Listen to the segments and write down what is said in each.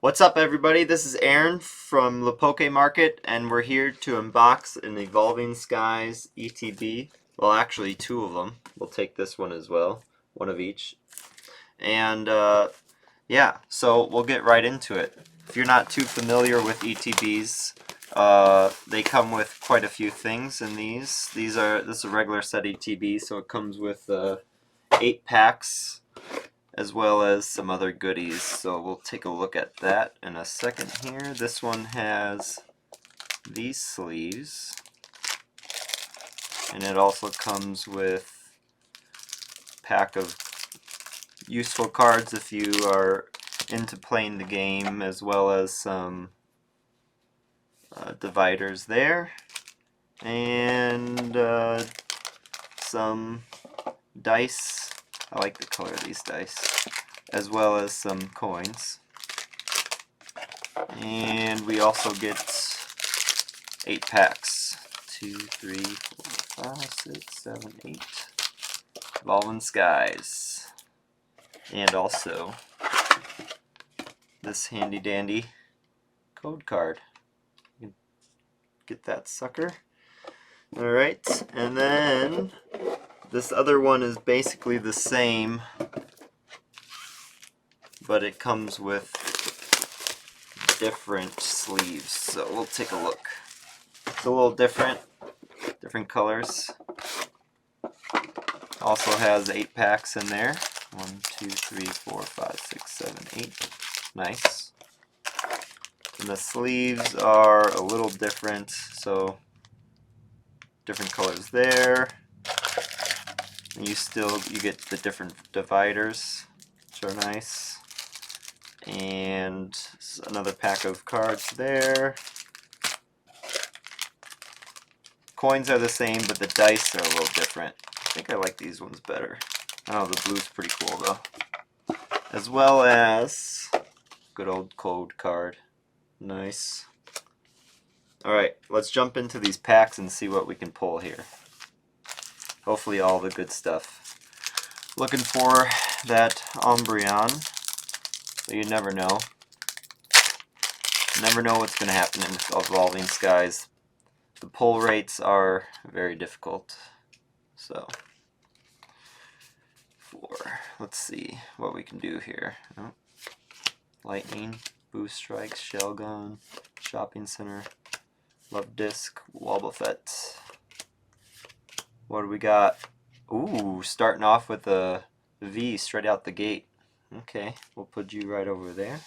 What's up, everybody? This is Aaron from the Poke Market, and we're here to unbox an Evolving Skies ETB. Well, actually, two of them. We'll take this one as well, one of each. And yeah, so we'll get right into it. If you're not too familiar with ETBs, they come with quite a few things in these. This is a regular set ETB, so it comes with 8 packs, as well as some other goodies. So we'll take a look at that in a second here. This one has these sleeves, and it also comes with a pack of useful cards if you are into playing the game, as well as some dividers there, and some dice. I like the color of these dice, as well as some coins. And we also get 8 packs. 2, 3, 4, 5, 6, 7, 8. Evolving Skies. And also this handy dandy code card. You can get that sucker. Alright, and then this other one is basically the same, but it comes with different sleeves, so we'll take a look. It's a little different colors. Also has 8 packs in there. 1, 2, 3, 4, 5, 6, 7, 8. Nice. And the sleeves are a little different, so different colors there. And you get the different dividers, which are nice. And another pack of cards there. Coins are the same, but the dice are a little different. I think I like these ones better. Oh, the blue's pretty cool though. As well as good old code card. Nice. Alright, let's jump into these packs and see what we can pull here. Hopefully all the good stuff. Looking for that Umbreon, but you never know. You never know what's going to happen in Evolving Skies. The pull rates are very difficult. So, let's see what we can do here. Oh. Lightning, Boost Strikes, Shell Gun, Shopping Center, Love Disc, Wobbuffet. What do we got? Ooh, starting off with a V straight out the gate. Okay, we'll put you right over there.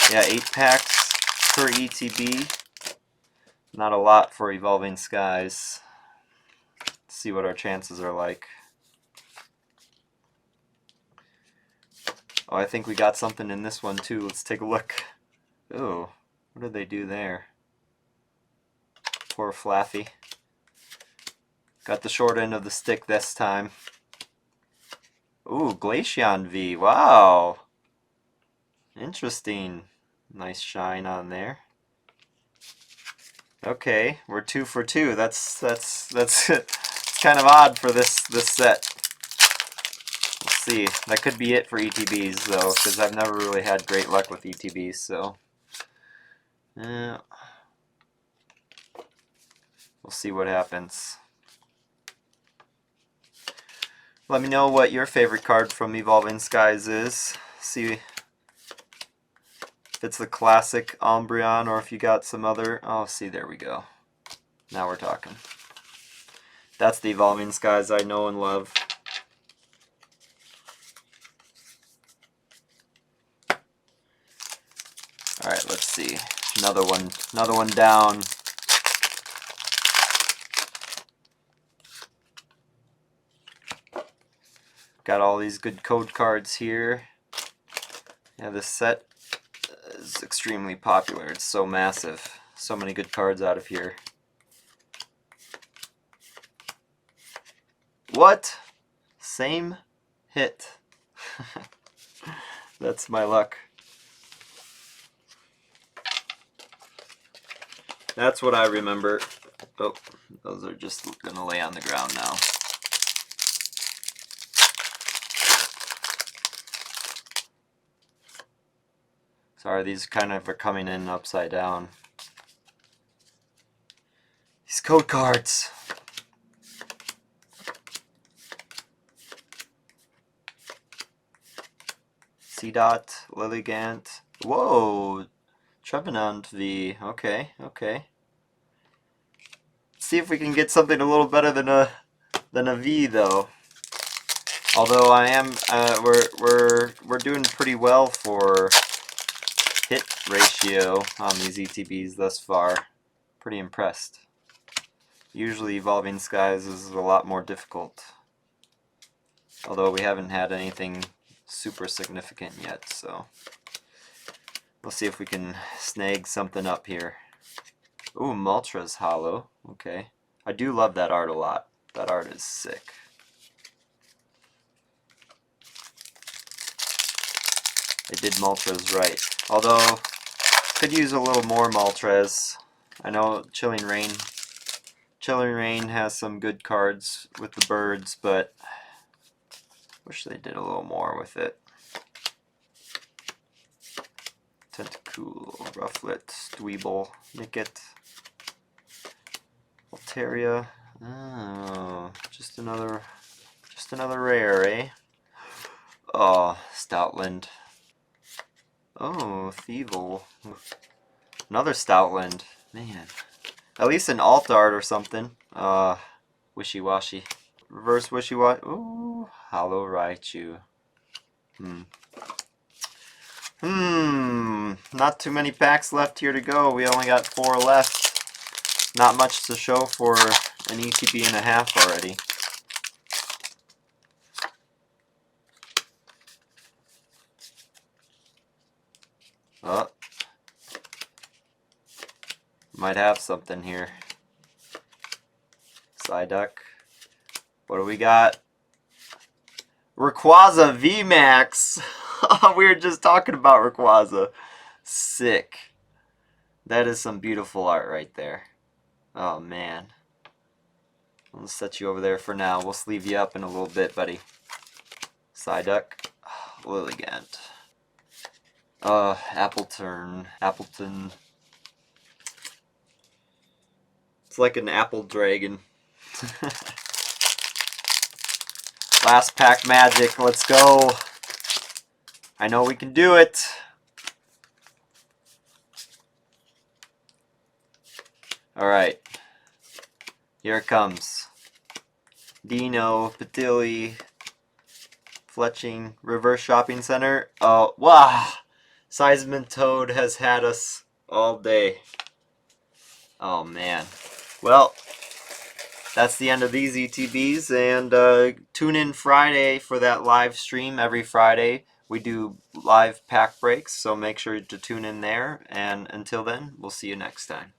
Yeah, 8 packs per ETB. Not a lot for Evolving Skies. Let's see what our chances are like. Oh, I think we got something in this one too. Let's take a look. Ooh, what did they do there? Poor Flaffy. Got the short end of the stick this time. Ooh, Glaceon V. Wow. Interesting. Nice shine on there. Okay, we're 2 for 2. That's it's kind of odd for this set. Let's see. That could be it for ETBs though, because I've never really had great luck with ETBs. So we'll see what happens. Let me know what your favorite card from Evolving Skies is. See if it's the classic Umbreon or if you got some other. Oh, see, there we go. Now we're talking. That's the Evolving Skies I know and love. Alright, let's see. Another one down. Got all these good code cards here. Yeah, this set is extremely popular. It's so massive. So many good cards out of here. What? Same hit. That's my luck. That's what I remember. Oh, those are just gonna lay on the ground now. Sorry, these kind of are coming in upside down. These code cards. C-Dot, Lilligant. Whoa! Trevenant V. Okay, okay. Let's see if we can get something a little better than a V though. Although I am, we're doing pretty well for hit ratio on these ETBs thus far. Pretty impressed. Usually Evolving Skies is a lot more difficult. Although we haven't had anything super significant yet, so we'll see if we can snag something up here. Ooh, Moltres hollow. Okay. I do love that art a lot. That art is sick. They did Moltres right. Although, could use a little more Moltres. I know Chilling Rain has some good cards with the birds, but wish they did a little more with it. Tentacool, Rufflet, Dweeble, Nickit, Altaria. Oh, just another rare, eh? Oh, Stoutland. Oh, Thievel. Another Stoutland. Man. At least an alt art or something. Wishy-washy. Reverse Wishy-washy. Ooh, Hollow Raichu. Not too many packs left here to go. We only got 4 left. Not much to show for an ETB and a half already. Oh. Might have something here. Psyduck. What do we got? Rayquaza VMAX! We were just talking about Rayquaza. Sick. That is some beautiful art right there. Oh man. I'll set you over there for now. We'll sleeve you up in a little bit, buddy. Psyduck. Lilligant. Appleton. It's like an apple dragon. Last pack magic. Let's go. I know we can do it. Alright. Here it comes. Dino, Patilli, Fletching, Reverse Shopping Center. Oh, wow! Seisman Toad has had us all day. Oh man. Well, that's the end of these ETBs, and tune in Friday for that live stream. Every Friday we do live pack breaks, so make sure to tune in there, and until then, we'll see you next time.